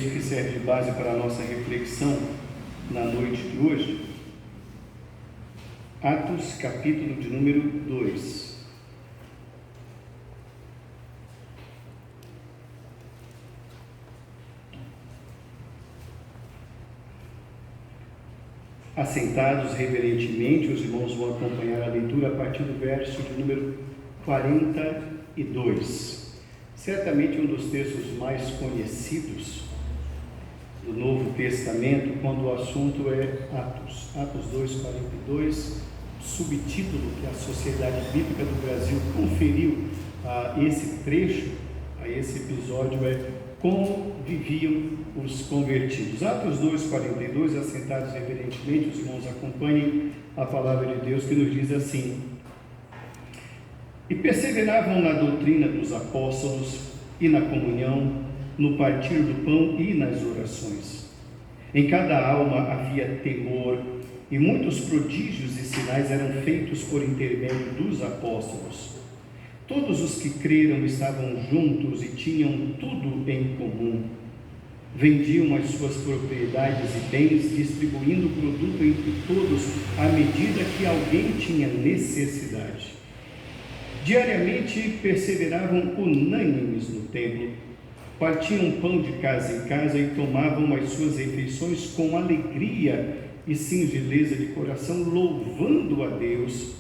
Que serve de base para a nossa reflexão na noite de hoje, Atos, capítulo de número 2. Assentados reverentemente, os irmãos vão acompanhar a leitura a partir do verso de número 42. Certamente um dos textos mais conhecidos do Novo Testamento, quando o assunto é Atos 2:42, subtítulo que a Sociedade Bíblica do Brasil conferiu a esse trecho, a esse episódio, é Como Viviam os Convertidos. Atos 2:42, assentados reverentemente, os irmãos acompanhem a palavra de Deus, que nos diz assim: E perseveravam na doutrina dos apóstolos e na comunhão, no partir do pão e nas orações. Em cada alma havia temor, e muitos prodígios e sinais eram feitos por intermédio dos apóstolos. Todos os que creram estavam juntos e tinham tudo em comum. Vendiam as suas propriedades e bens, distribuindo o produto entre todos, à medida que alguém tinha necessidade. Diariamente perseveravam unânimes no templo, partiam pão de casa em casa e tomavam as suas refeições com alegria e singeleza de coração, louvando a Deus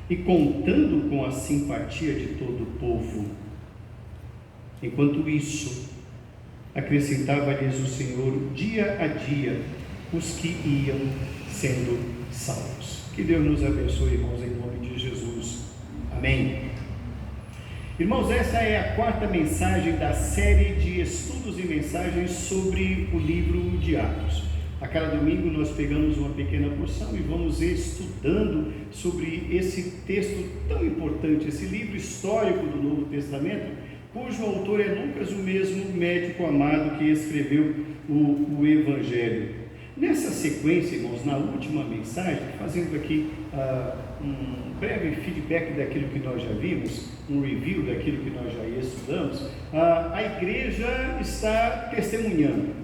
e contando com a simpatia de todo o povo. Enquanto isso, acrescentava-lhes o Senhor dia a dia os que iam sendo salvos. Que Deus nos abençoe, irmãos, em nome de Jesus. Amém. Irmãos, essa é a quarta mensagem da série de estudos e mensagens sobre o livro de Atos. A cada domingo nós pegamos uma pequena porção e vamos estudando sobre esse texto tão importante, esse livro histórico do Novo Testamento, cujo autor é Lucas, o mesmo médico amado que escreveu o Evangelho. Nessa sequência, irmãos, na última mensagem, fazendo aqui um breve feedback daquilo que nós já vimos, um review daquilo que nós já estudamos, a igreja está testemunhando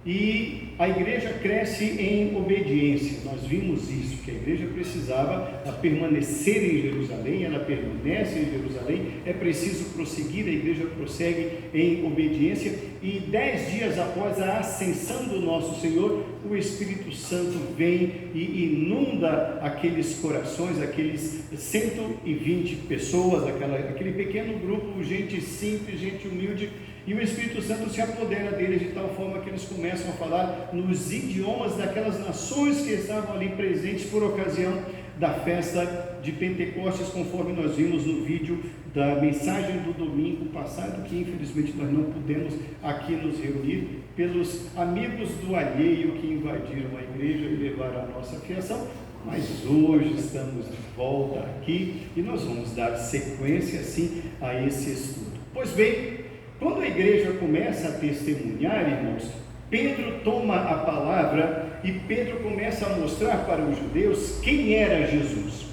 e a igreja cresce em obediência. Nós vimos isso, que a igreja precisava permanecer em Jerusalém, ela permanece em Jerusalém, é preciso prosseguir, a igreja prossegue em obediência, e 10 dias após a ascensão do nosso Senhor, o Espírito Santo vem e inunda aqueles corações, aqueles 120 pessoas, aquele pequeno grupo, gente simples, gente humilde, e o Espírito Santo se apodera deles de tal forma que eles começam a falar nos idiomas daquelas nações que estavam ali presentes por ocasião da festa de Pentecostes, conforme nós vimos no vídeo da mensagem do domingo passado, que infelizmente nós não pudemos aqui nos reunir, pelos amigos do alheio que invadiram a igreja e levaram a nossa fiação. Mas hoje estamos de volta aqui e nós vamos dar sequência assim a esse estudo. Pois bem, quando a igreja começa a testemunhar, irmãos, Pedro toma a palavra e Pedro começa a mostrar para os judeus quem era Jesus.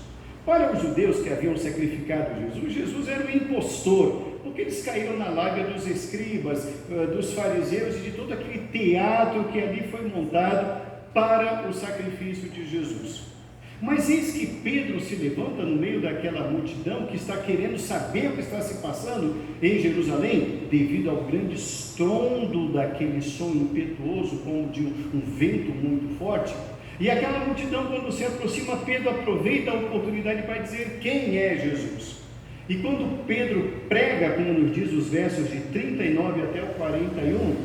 Para os judeus que haviam sacrificado Jesus era um impostor, porque eles caíram na lábia dos escribas, dos fariseus e de todo aquele teatro que ali foi montado para o sacrifício de Jesus. Mas eis que Pedro se levanta no meio daquela multidão que está querendo saber o que está se passando em Jerusalém, devido ao grande estrondo daquele som impetuoso, como de um vento muito forte. E aquela multidão, quando se aproxima, Pedro aproveita a oportunidade para dizer quem é Jesus. E quando Pedro prega, como nos diz os versos de 39 até o 41,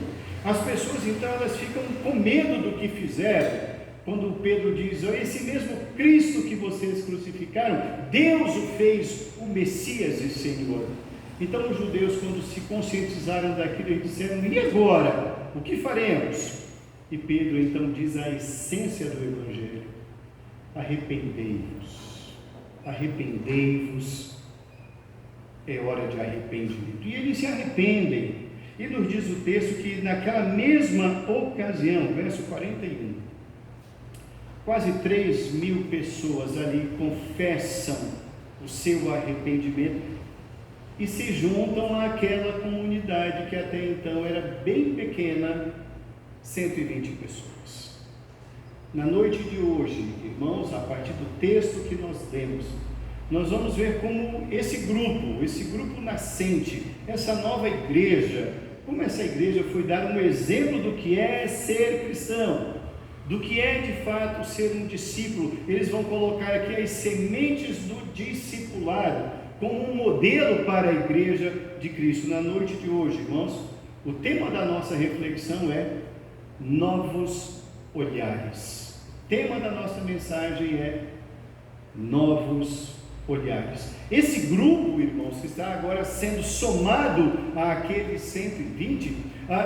as pessoas então elas ficam com medo do que fizeram. Quando Pedro diz, esse mesmo Cristo que vocês crucificaram, Deus o fez o Messias e Senhor. Então os judeus, quando se conscientizaram daquilo, eles disseram, e agora? O que faremos? E Pedro então diz a essência do Evangelho: arrependei-vos, arrependei-vos, é hora de arrependimento. E eles se arrependem, e nos diz o texto que naquela mesma ocasião, verso 41, quase 3.000 pessoas ali confessam o seu arrependimento e se juntam àquela comunidade que até então era bem pequena, 120 pessoas. Na noite de hoje, irmãos, a partir do texto que nós lemos, nós vamos ver como esse grupo nascente, essa nova igreja, como essa igreja foi dar um exemplo do que é ser cristão, do que é de fato ser um discípulo. Eles vão colocar aqui as sementes do discipulado como um modelo para a igreja de Cristo. Na noite de hoje, irmãos, o tema da nossa reflexão é novos olhares. O tema da nossa mensagem é novos olhares. Esse grupo, irmãos, que está agora sendo somado àqueles 120,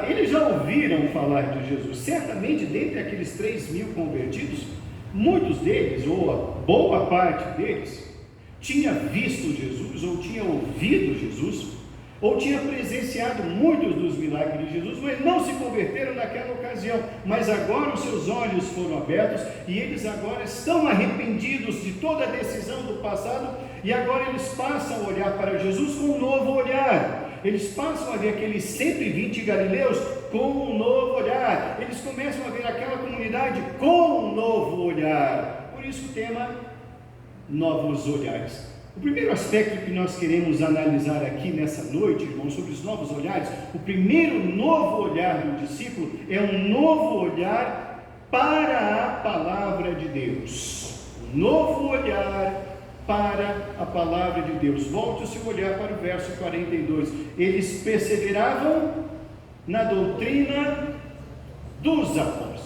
eles já ouviram falar de Jesus. Certamente, dentre aqueles 3.000 convertidos, muitos deles, ou a boa parte deles, tinha visto Jesus, ou tinha ouvido Jesus, ou tinha presenciado muitos dos milagres de Jesus, mas não se converteram naquela ocasião. Mas agora os seus olhos foram abertos, e eles agora estão arrependidos de toda a decisão do passado, e agora eles passam a olhar para Jesus com um novo olhar. Eles passam a ver aqueles 120 galileus com um novo olhar. Eles começam a ver aquela comunidade com um novo olhar. Por isso o tema, novos olhares. O primeiro aspecto que nós queremos analisar aqui nessa noite, irmãos, sobre os novos olhares, o primeiro novo olhar do discípulo é um novo olhar para a palavra de Deus. Um novo olhar para a palavra de Deus. Volte o seu olhar para o verso 42. Eles perseveravam na doutrina dos apóstolos.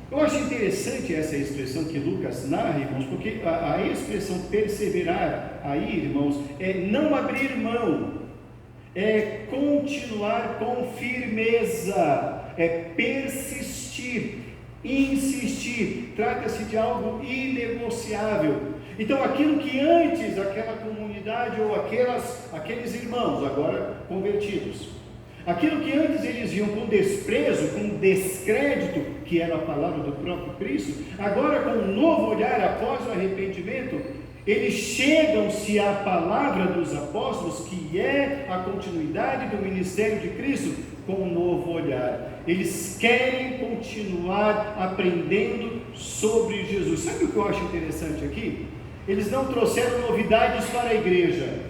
Eu acho interessante essa expressão que Lucas narra, irmãos, porque a expressão perseverar aí, irmãos, é não abrir mão, é continuar com firmeza, é persistir, insistir. Trata-se de algo inegociável. Então, aquilo que antes aquela comunidade ou aqueles irmãos, agora convertidos, aquilo que antes eles viam com desprezo, com descrédito, que era a palavra do próprio Cristo, agora com um novo olhar após o arrependimento, eles chegam-se à palavra dos apóstolos, que é a continuidade do ministério de Cristo, com um novo olhar. Eles querem continuar aprendendo sobre Jesus. Sabe o que eu acho interessante aqui? Eles não trouxeram novidades para a igreja.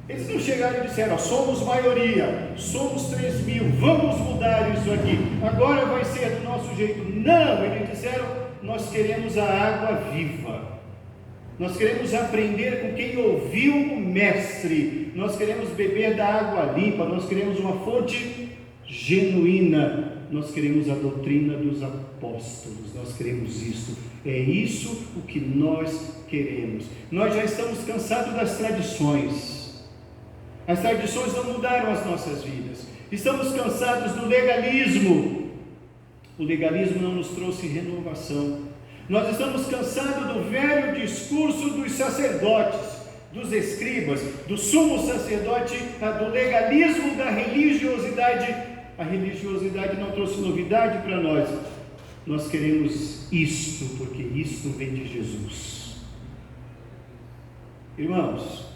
Eles não chegaram e disseram: somos maioria, somos 3.000, vamos mudar isso aqui, agora vai ser do nosso jeito. Não, eles disseram: nós queremos a água viva, nós queremos aprender com quem ouviu o mestre, nós queremos beber da água limpa, nós queremos uma fonte genuína, nós queremos a doutrina dos apóstolos, nós queremos isto, é isso o que nós queremos. Nós já estamos cansados das tradições. As tradições não mudaram as nossas vidas. Estamos cansados do legalismo. O legalismo não nos trouxe renovação. Nós estamos cansados do velho discurso dos sacerdotes, dos escribas, do sumo sacerdote, do legalismo, da religiosidade. A religiosidade não trouxe novidade para nós. Nós queremos isto, porque isto vem de Jesus. Irmãos,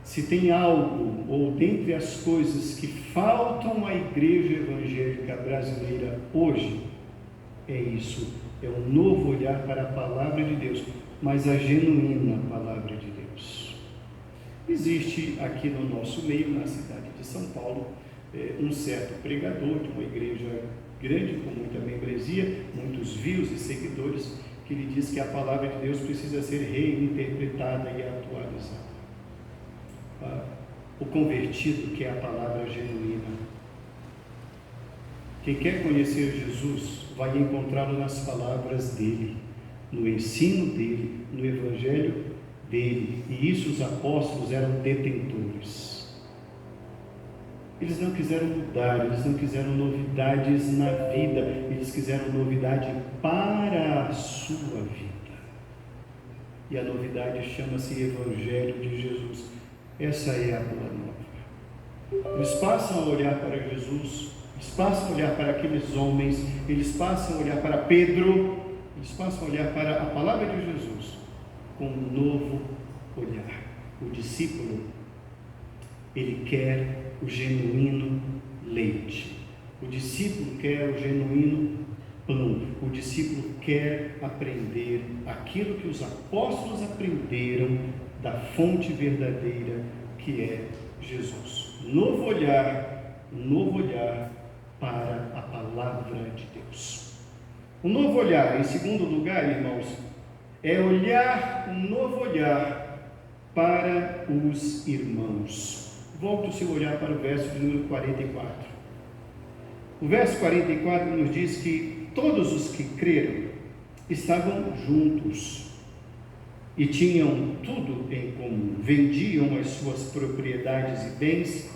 se tem algo, ou dentre as coisas que faltam à igreja evangélica brasileira hoje, é isso, é um novo olhar para a palavra de Deus, mas a genuína palavra de Deus. Existe aqui no nosso meio, na cidade de São Paulo, um certo pregador de uma igreja grande, com muita membresia, muitos views e seguidores, que lhe diz que a palavra de Deus precisa ser reinterpretada e atualizada. O convertido quer a palavra genuína. Quem quer conhecer Jesus vai encontrá-lo nas palavras dele, no ensino dele, no evangelho dele. E isso os apóstolos eram detentores. Eles não quiseram mudar, eles não quiseram novidades na vida, eles quiseram novidade para a sua vida. E a novidade chama-se Evangelho de Jesus. Essa é a boa nova. Eles passam a olhar para Jesus, eles passam a olhar para aqueles homens, eles passam a olhar para Pedro, eles passam a olhar para a palavra de Jesus com um novo olhar. O discípulo, ele quer o genuíno leite. O discípulo quer o genuíno pão. O discípulo quer aprender aquilo que os apóstolos aprenderam da fonte verdadeira que é Jesus. Novo olhar para a palavra de Deus. O novo olhar, em segundo lugar, irmãos, é um novo olhar para os irmãos. Volte o seu olhar para o verso de número 44. O verso 44 nos diz que todos os que creram estavam juntos e tinham tudo em comum. Vendiam as suas propriedades e bens,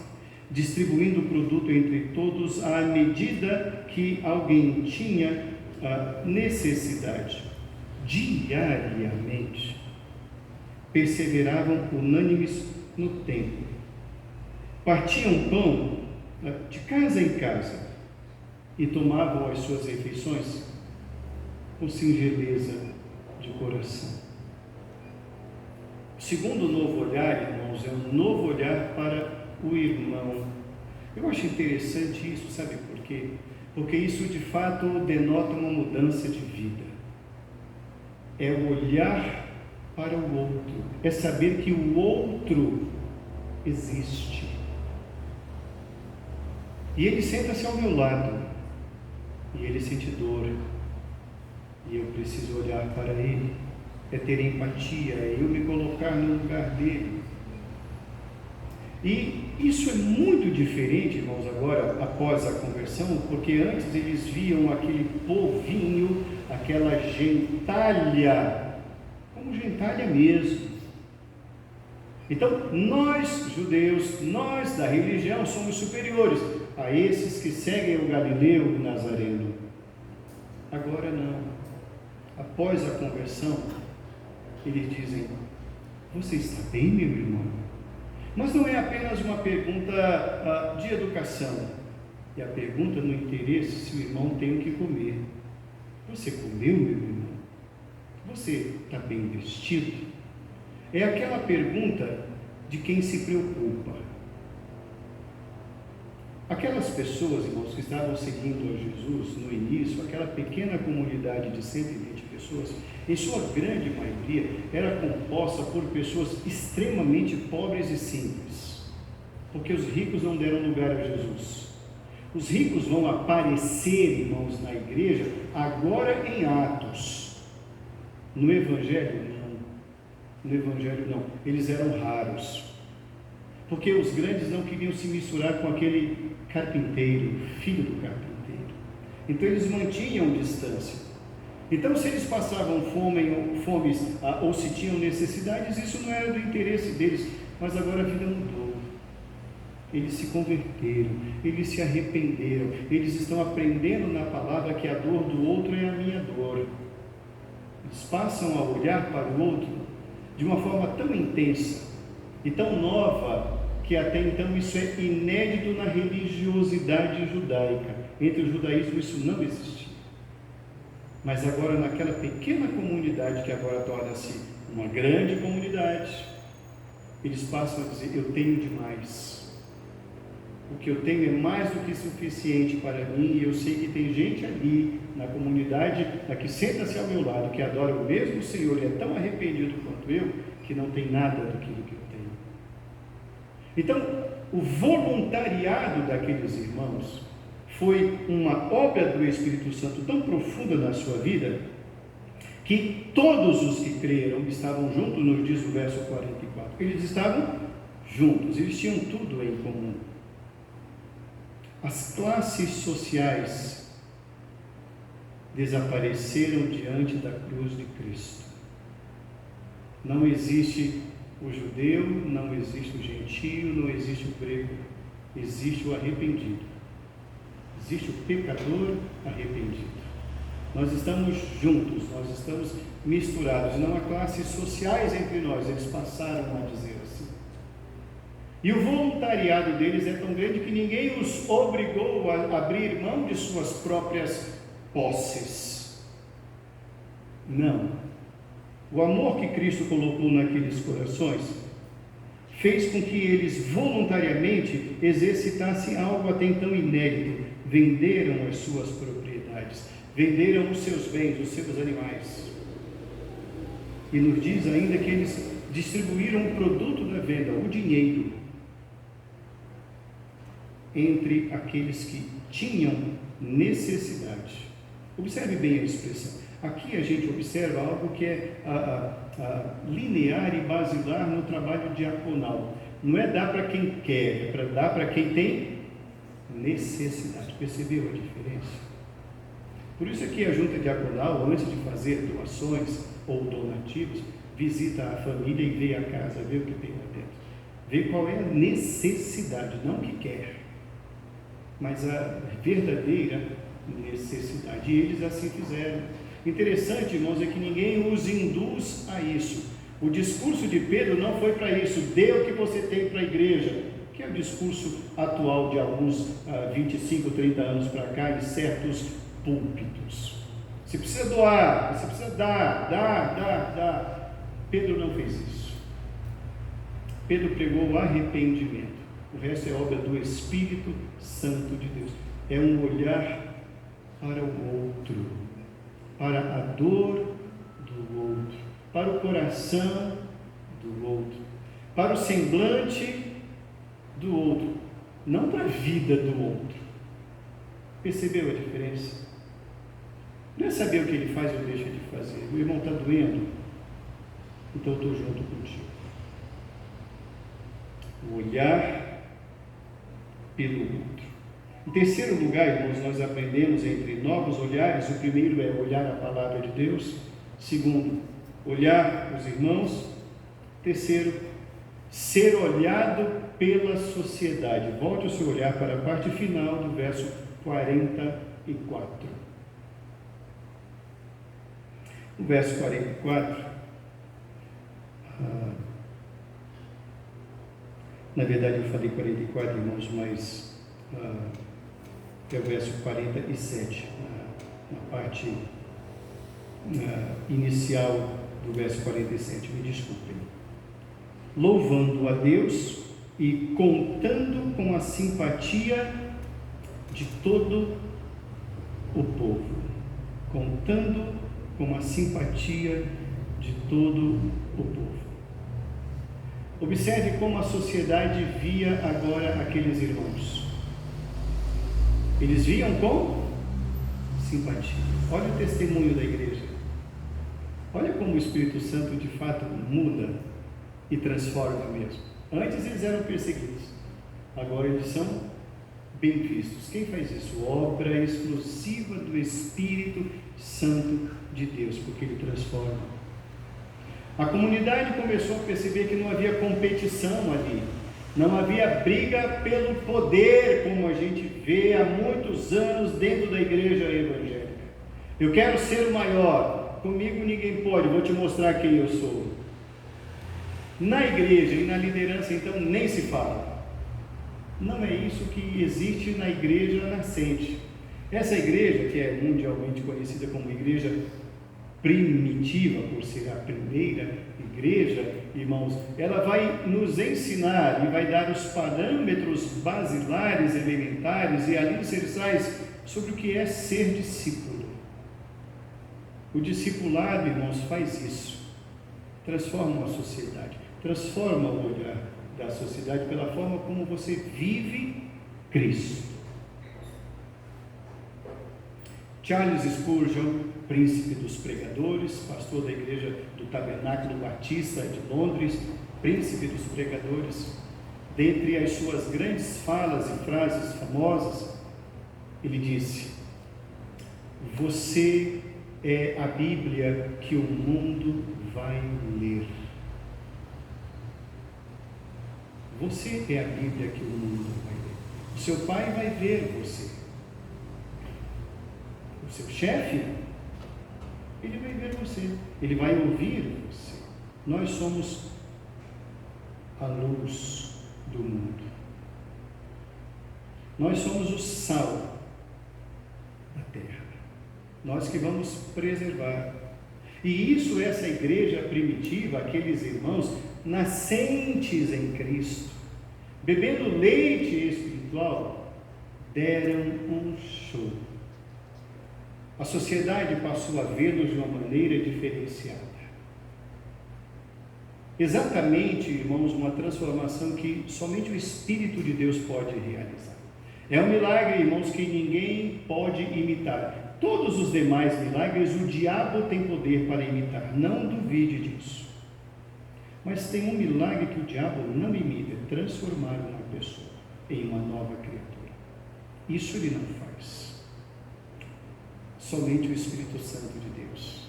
distribuindo o produto entre todos à medida que alguém tinha necessidade. Diariamente perseveravam unânimes no templo. Partiam pão de casa em casa e tomavam as suas refeições com singeleza de coração. O segundo novo olhar, irmãos, é um novo olhar para o irmão. Eu acho interessante isso, sabe por quê? Porque isso de fato denota uma mudança de vida. É o olhar para o outro, é saber que o outro existe. E ele senta-se ao meu lado, e ele sente dor, e eu preciso olhar para ele, é ter empatia, é eu me colocar no lugar dele. E isso é muito diferente, irmãos, agora, após a conversão, porque antes eles viam aquele povinho, aquela gentalha, como gentalha mesmo. Então, nós, judeus, nós da religião, somos superiores a esses que seguem o Galileu e o Nazareno. Agora não. Após a conversão, eles dizem: você está bem, meu irmão? Mas não é apenas uma pergunta de educação, é a pergunta no interesse se o irmão tem o que comer. Você comeu, meu irmão? Você está bem vestido? É aquela pergunta de quem se preocupa. Aquelas pessoas, irmãos, que estavam seguindo a Jesus no início, aquela pequena comunidade de 120 pessoas, em sua grande maioria, era composta por pessoas extremamente pobres e simples, porque os ricos não deram lugar a Jesus. Os ricos vão aparecer, irmãos, na igreja, agora em Atos. No Evangelho, não. No Evangelho, não. Eles eram raros, porque os grandes não queriam se misturar com aquele carpinteiro, filho do carpinteiro. Então eles mantinham distância. Então, se eles passavam fomes ou se tinham necessidades, isso não era do interesse deles. Mas agora a vida mudou. Eles se converteram, eles se arrependeram, eles estão aprendendo na palavra que a dor do outro é a minha dor. Eles passam a olhar para o outro de uma forma tão intensa e tão nova, que até então isso é inédito na religiosidade judaica. Entre o judaísmo isso não existia. Mas agora naquela pequena comunidade, que agora torna-se uma grande comunidade, eles passam a dizer: eu tenho demais. O que eu tenho é mais do que suficiente para mim, e eu sei que tem gente ali na comunidade, que senta-se ao meu lado, que adora o mesmo Senhor e é tão arrependido quanto eu, que não tem nada daquilo que eu tenho. Então, o voluntariado daqueles irmãos foi uma obra do Espírito Santo tão profunda na sua vida, que todos os que creram estavam juntos, nos diz o verso 44. Eles estavam juntos, eles tinham tudo em comum. As classes sociais desapareceram diante da cruz de Cristo. Não existe o judeu, não existe o gentio, não existe o grego, existe o arrependido. Existe o pecador arrependido. Nós estamos juntos, nós estamos misturados. Não há classes sociais entre nós, eles passaram a dizer assim. E o voluntariado deles é tão grande que ninguém os obrigou a abrir mão de suas próprias posses. Não. O amor que Cristo colocou naqueles corações fez com que eles voluntariamente exercitassem algo até então inédito: venderam as suas propriedades, venderam os seus bens, os seus animais. E nos diz ainda que eles distribuíram o produto da venda, o dinheiro, entre aqueles que tinham necessidade. Observe bem a expressão. Aqui a gente observa algo que é linear e basilar no trabalho diaconal. Não é dar para quem quer, é para dar para quem tem necessidade. Percebeu a diferença? Por isso aqui a junta diaconal, antes de fazer doações ou donativos, visita a família e vê a casa, vê o que tem lá dentro, vê qual é a necessidade, não o que quer, mas a verdadeira necessidade. E eles assim fizeram. Interessante, irmãos, é que ninguém os induz a isso. O discurso de Pedro não foi para isso: dê o que você tem para a igreja, que é o discurso atual de alguns 25, 30 anos para cá, em certos púlpitos. Você precisa doar, você precisa dar. Pedro não fez isso. Pedro pregou o arrependimento. O resto é obra do Espírito Santo de Deus. É um olhar para o outro, para a dor do outro, para o coração do outro, para o semblante do outro, não para a vida do outro. Percebeu a diferença? Não é saber o que ele faz ou deixa de fazer. O irmão está doendo, então eu estou junto contigo. O olhar pelo outro. Em terceiro lugar, irmãos, nós aprendemos entre novos olhares. O primeiro é olhar a palavra de Deus. Segundo, olhar os irmãos. Terceiro, ser olhado pela sociedade. Volte o seu olhar para a parte final do verso 44. O verso 44, na verdade eu falei 44, irmãos, mas é o verso 47, na parte inicial do verso 47, me desculpem. Louvando a Deus e contando com a simpatia de todo o povo. Contando com a simpatia de todo o povo. Observe como a sociedade via agora aqueles irmãos. Eles viam com simpatia. Olha o testemunho da igreja. Olha como o Espírito Santo de fato muda e transforma mesmo. Antes eles eram perseguidos, agora eles são bem vistos. Quem faz isso? Obra exclusiva do Espírito Santo de Deus, porque ele transforma. A comunidade começou a perceber que não havia competição ali, não havia briga pelo poder, como a gente vê há muitos anos dentro da igreja evangélica. Eu quero ser o maior, comigo ninguém pode, vou te mostrar quem eu sou. Na igreja e na liderança, então, nem se fala. Não é isso que existe na igreja nascente. Essa igreja, que é mundialmente conhecida como igreja primitiva, por ser a primeira igreja, irmãos, ela vai nos ensinar e vai dar os parâmetros basilares, elementares e alicerçais sobre o que é ser discípulo. O discipulado, irmãos, faz isso. Transforma a sociedade, transforma o olhar da sociedade pela forma como você vive Cristo. Charles Spurgeon, príncipe dos pregadores, pastor da igreja do Tabernáculo Batista de Londres, príncipe dos pregadores, dentre as suas grandes falas e frases famosas, ele disse: você é a Bíblia que o mundo vai ler. Você é a Bíblia que o mundo vai ler. O seu pai vai ver você. O seu chefe, ele vai ver você. Ele vai ouvir você. Nós somos a luz do mundo. Nós somos o sal da terra. Nós que vamos preservar. E isso, essa igreja primitiva, aqueles irmãos, nascentes em Cristo, bebendo leite espiritual, deram um show. A sociedade passou a vê-los de uma maneira diferenciada. Exatamente, irmãos, uma transformação que somente o Espírito de Deus pode realizar. É um milagre, irmãos, que ninguém pode imitar. Todos os demais milagres o diabo tem poder para imitar, não duvide disso. Mas tem um milagre que o diabo não imita, é transformar uma pessoa em uma nova criatura. Isso ele não faz. Somente o Espírito Santo de Deus.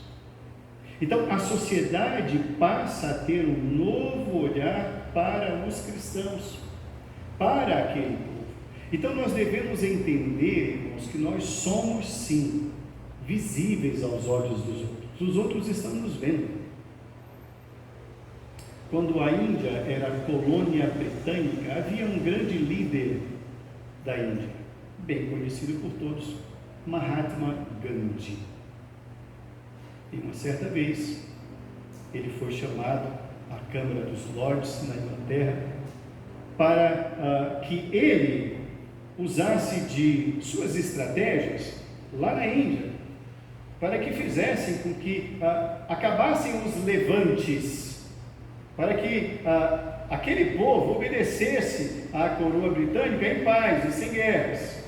Então, a sociedade passa a ter um novo olhar para os cristãos, para aquele povo. Então, nós devemos entender, irmãos, que nós somos, sim, visíveis aos olhos dos outros. Os outros estão nos vendo. Quando a Índia era colônia britânica, havia um grande líder da Índia, bem conhecido por todos, Mahatma Gandhi. E uma certa vez, ele foi chamado à Câmara dos Lords, na Inglaterra, para que ele usasse de suas estratégias lá na Índia, para que fizessem com que acabassem os levantes, para que aquele povo obedecesse à coroa britânica em paz e sem guerras.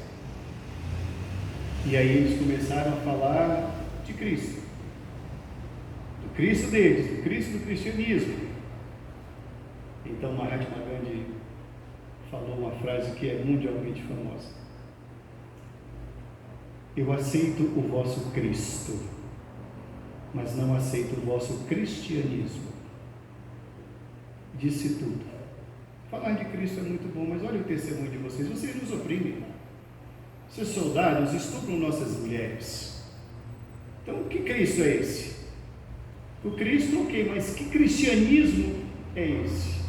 E aí eles começaram a falar de Cristo. Do Cristo deles, do Cristo do cristianismo. Então Mahatma Gandhi falou uma frase que é mundialmente famosa: eu aceito o vosso Cristo, mas não aceito o vosso cristianismo. Disse tudo. Falar de Cristo é muito bom, mas olha o testemunho de vocês. Vocês nos oprimem. Seus soldados estupram nossas mulheres. Então, que Cristo é esse? O Cristo, ok, mas que cristianismo é esse?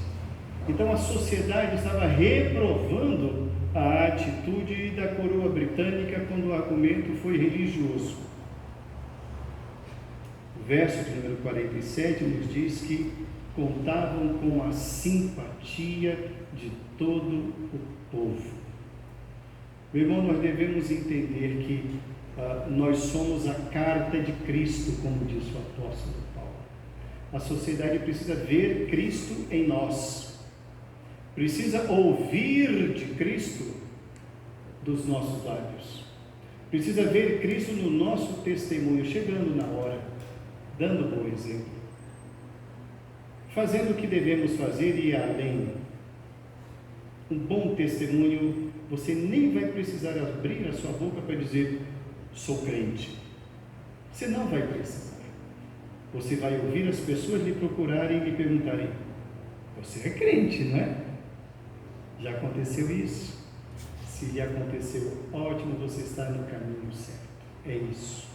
Então, a sociedade estava reprovando a atitude da coroa britânica quando o argumento foi religioso. O verso de número 47 nos diz que contavam com a simpatia de todo o povo. Meu irmão, nós devemos entender que nós somos a carta de Cristo, como diz o apóstolo Paulo. A sociedade precisa ver Cristo em nós, precisa ouvir de Cristo dos nossos lábios, precisa ver Cristo no nosso testemunho, chegando na hora, dando bom exemplo, fazendo o que devemos fazer e ir além. Um bom testemunho, você nem vai precisar abrir a sua boca para dizer, sou crente. Você não vai precisar. Você vai ouvir as pessoas lhe procurarem e lhe perguntarem, você é crente, não é? Já aconteceu isso? Se lhe aconteceu, ótimo, você está no caminho certo. É isso.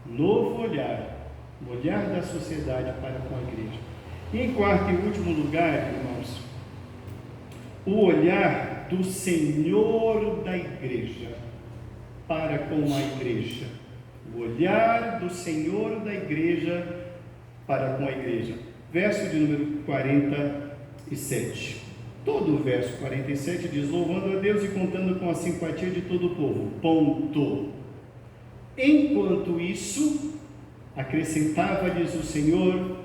Novo olhar, o olhar da sociedade para com a igreja. E em quarto e último lugar, irmãos, o olhar do Senhor da igreja para com a igreja. O olhar do Senhor da igreja para com a igreja. Verso de número 47. Todo o verso 47 diz, louvando a Deus e contando com a simpatia de todo o povo. Ponto. Enquanto isso, acrescentava-lhes o Senhor,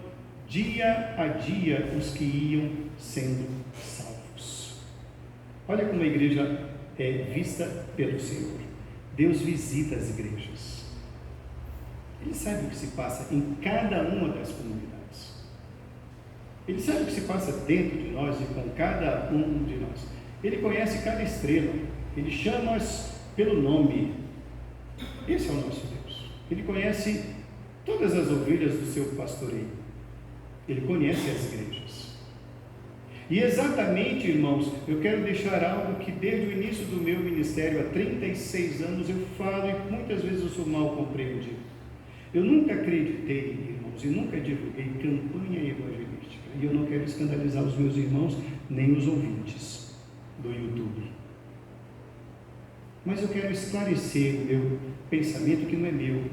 dia a dia, os que iam sendo salvos. Olha como a igreja é vista pelo Senhor. Deus visita as igrejas. Ele sabe o que se passa em cada uma das comunidades. Ele sabe o que se passa dentro de nós e com cada um de nós. Ele conhece cada estrela. Ele chama-as pelo nome. Esse é o nosso Deus. Ele conhece todas as ovelhas do seu pastoreio. Ele conhece as igrejas. E exatamente, irmãos, eu quero deixar algo que desde o início do meu ministério, há 36 anos, eu falo e muitas vezes eu sou mal compreendido. Eu nunca acreditei, irmãos, e nunca divulguei campanha evangelística. E eu não quero escandalizar os meus irmãos, nem os ouvintes do YouTube. Mas eu quero esclarecer o meu pensamento, que não é meu,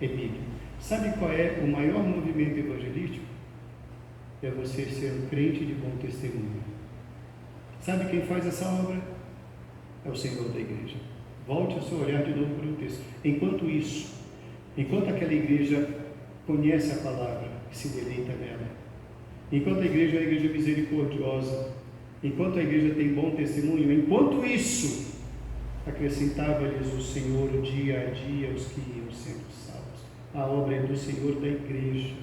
é bíblico. Sabe qual é o maior movimento evangelístico? é você ser um crente de bom testemunho. Sabe quem faz essa obra? É o Senhor da igreja. Volte o seu olhar de novo para o texto. Enquanto isso, enquanto aquela igreja conhece a palavra e se deleita nela, enquanto a igreja é uma igreja misericordiosa, enquanto a igreja tem bom testemunho, enquanto isso, acrescentava-lhes o Senhor dia a dia os que iam sendo salvos. A obra é do Senhor da igreja.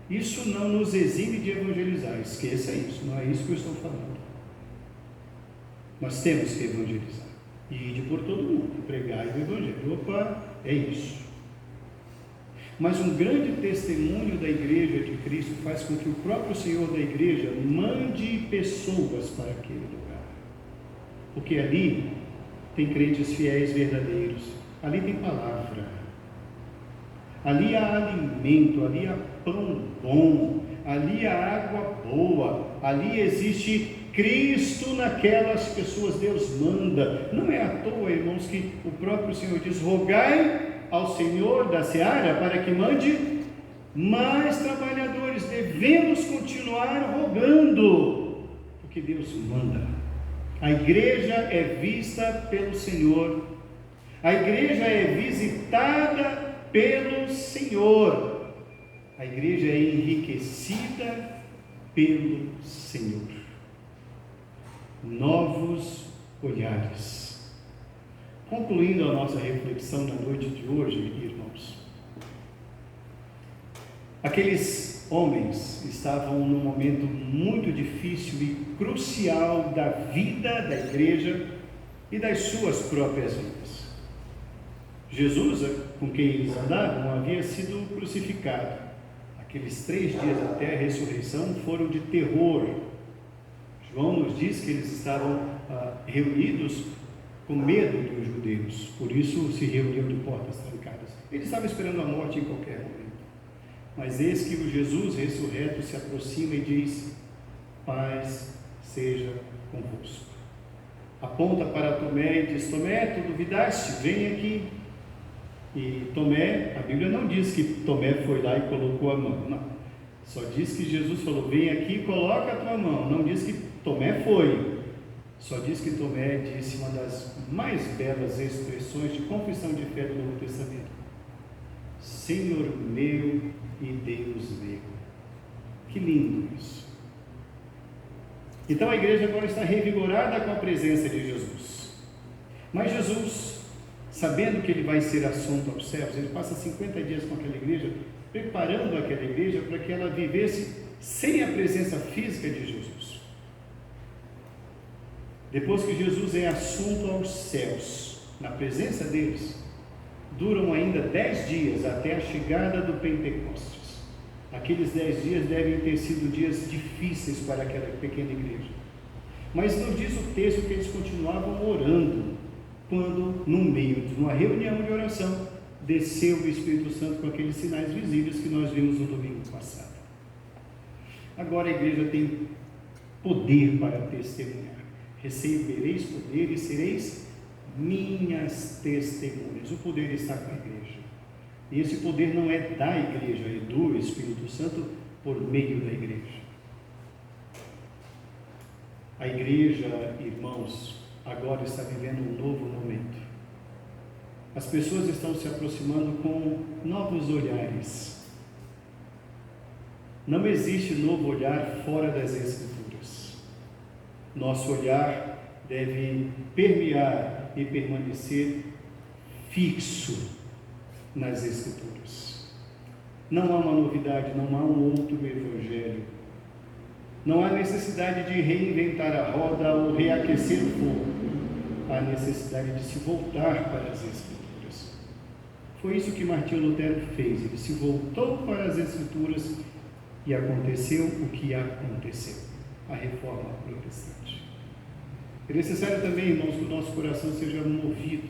Isso não nos exime de evangelizar, esqueça isso, não é isso que eu estou falando. Nós temos que evangelizar, e ir por todo mundo, pregar o evangelho. Opa, é isso. Mas um grande testemunho da igreja de Cristo faz com que o próprio Senhor da igreja mande pessoas para aquele lugar. Porque ali tem crentes fiéis verdadeiros, ali tem palavra, ali há alimento, ali há pão bom, ali há água boa, ali existe Cristo naquelas pessoas. Deus manda. Não é à toa, irmãos, que o próprio Senhor diz: rogai ao Senhor da seara para que mande mais trabalhadores. Devemos continuar rogando, porque Deus manda. A igreja é vista pelo Senhor, a igreja é visitada pelo Senhor, a igreja é enriquecida pelo Senhor. Novos olhares. Concluindo a nossa reflexão na noite de hoje, irmãos, aqueles homens estavam num momento muito difícil e crucial da vida da igreja e das suas próprias vidas. Jesus, com quem eles andavam, havia sido crucificado. Aqueles 3 dias até a ressurreição foram de terror. João nos diz que eles estavam reunidos com medo dos judeus, por isso se reuniam de portas trancadas. Eles estavam esperando a morte em qualquer momento. Mas eis que o Jesus ressurreto se aproxima e diz: paz seja convosco. Aponta para Tomé e diz: Tomé, tu duvidaste? Vem aqui. E Tomé, a Bíblia não diz que Tomé foi lá e colocou a mão, não. Só diz que Jesus falou: vem aqui e coloca a tua mão. Não diz que Tomé foi. Só diz que Tomé disse uma das mais belas expressões de confissão de fé do Novo Testamento: Senhor meu e Deus meu. Que lindo isso! Então a igreja agora está revigorada com a presença de Jesus. Mas Jesus, sabendo que ele vai ser assunto aos céus, ele passa 50 dias com aquela igreja, preparando aquela igreja para que ela vivesse sem a presença física de Jesus. Depois que Jesus é assunto aos céus, na presença deles, duram ainda 10 dias até a chegada do Pentecostes. Aqueles 10 dias devem ter sido dias difíceis para aquela pequena igreja. Mas nos diz o texto que eles continuavam orando, quando, no meio de uma reunião de oração, desceu o Espírito Santo com aqueles sinais visíveis que nós vimos no domingo passado. Agora a igreja tem poder para testemunhar. Recebereis poder e sereis minhas testemunhas. O poder está com a igreja. E esse poder não é da igreja, é do Espírito Santo por meio da igreja. A igreja, irmãos, agora está vivendo um novo momento. As pessoas estão se aproximando com novos olhares. Não existe novo olhar fora das Escrituras. Nosso olhar deve permear e permanecer fixo nas Escrituras. Não há uma novidade, não há um outro evangelho. Não há necessidade de reinventar a roda ou reaquecer o fogo. Há necessidade de se voltar para as Escrituras. Foi isso que Martinho Lutero fez. Ele se voltou para as Escrituras e aconteceu o que aconteceu. A reforma protestante. É necessário também, irmãos, que o nosso coração seja movido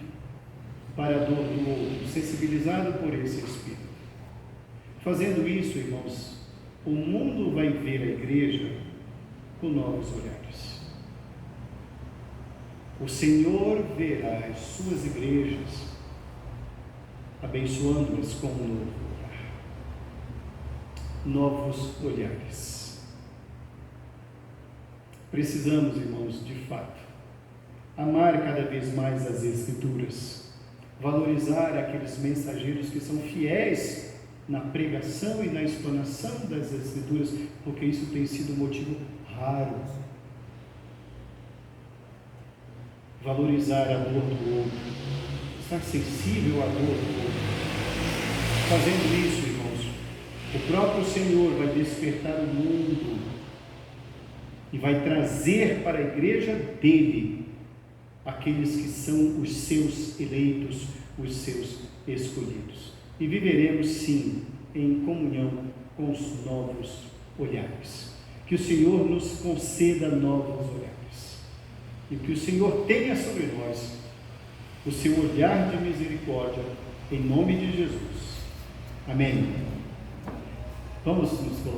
para a dor do outro, sensibilizado por esse Espírito. Fazendo isso, irmãos, o mundo vai ver a igreja com novos olhares. O Senhor verá as suas igrejas, abençoando-as com um novo olhar. novos olhares. Precisamos, irmãos, de fato, amar cada vez mais as Escrituras, valorizar aqueles mensageiros que são fiéis na pregação e na explanação das Escrituras, porque isso tem sido motivo raro. Valorizar a dor do outro, estar sensível à dor do outro. Fazendo isso, irmãos, o próprio Senhor vai despertar o mundo e vai trazer para a igreja dele aqueles que são os seus eleitos, os seus escolhidos. E viveremos sim em comunhão com os novos olhares. Que o Senhor nos conceda novos olhares. E que o Senhor tenha sobre nós o seu olhar de misericórdia, em nome de Jesus. Amém. Vamos nos colocar.